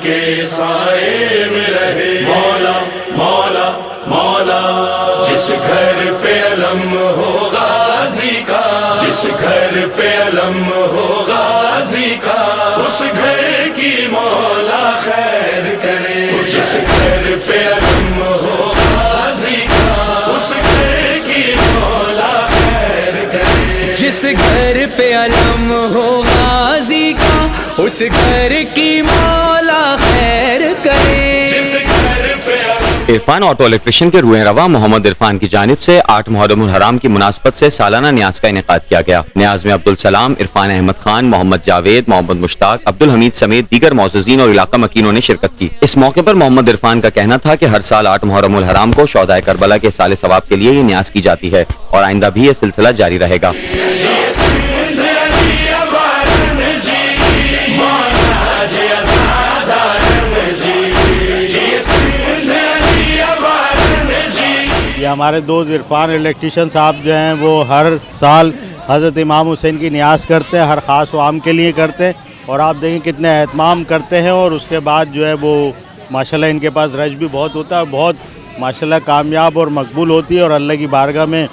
کے سائے میں رہے مولا مولا مولا. جس گھر پہ علم ہو غازی کا، جس گھر پہ علم ہو غازی کا، اس گھر کی مولا خیر کرے. جس گھر پہ علم ہو غازی کا، اس گھر کی مولا خیر کرے. جس گھر پہ علم ہو غازی کا، اس گھر کی مولا خیر کرے. جس گھر پہ عرفان آٹو الیکٹریشین کے روح رواں محمد عرفان کی جانب سے 8 محرم الحرام کی مناسبت سے سالانہ نیاز کا انعقاد کیا گیا. نیاز میں عبدالسلام، عرفان احمد خان، محمد جاوید، محمد مشتاق، عبدالحمید سمیت دیگر معززین اور علاقہ مکینوں نے شرکت کی. اس موقع پر محمد عرفان کا کہنا تھا کہ ہر سال 8 محرم الحرام کو شہدائے کربلا کے سال ثواب کے لیے یہ نیاز کی جاتی ہے اور آئندہ بھی یہ سلسلہ جاری رہے گا. یہ ہمارے دوست عرفان الیکٹریشین صاحب جو ہیں وہ ہر سال حضرت امام حسین کی نیاز کرتے ہیں، ہر خاص و عام کے لیے کرتے ہیں، اور آپ دیکھیں کتنے اہتمام کرتے ہیں. اور اس کے بعد جو ہے وہ ماشاءاللہ ان کے پاس رش بھی بہت ہوتا ہے، بہت ماشاءاللہ کامیاب اور مقبول ہوتی ہے، اور اللہ کی بارگاہ میں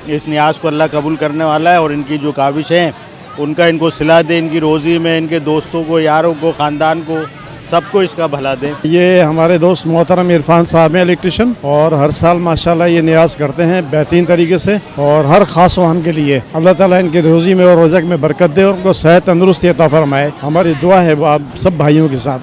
اس نیاز کو اللہ قبول کرنے والا ہے. اور ان کی جو کاوش ہیں ان کا ان کو صلہ دے، ان کی روزی میں ان کے دوستوں کو، یاروں کو، خاندان کو، سب کو اس کا بھلا دیں. یہ ہمارے دوست محترم عرفان صاحب ہیں الیکٹریشین، اور ہر سال ماشاءاللہ یہ نیاز کرتے ہیں بہترین طریقے سے، اور ہر خاص و عام کے لیے. اللہ تعالیٰ ان کی روزی میں اور رزق میں برکت دے اور ان کو صحت تندرستی عطا فرمائے. ہماری دعا ہے وہ آپ سب بھائیوں کے ساتھ.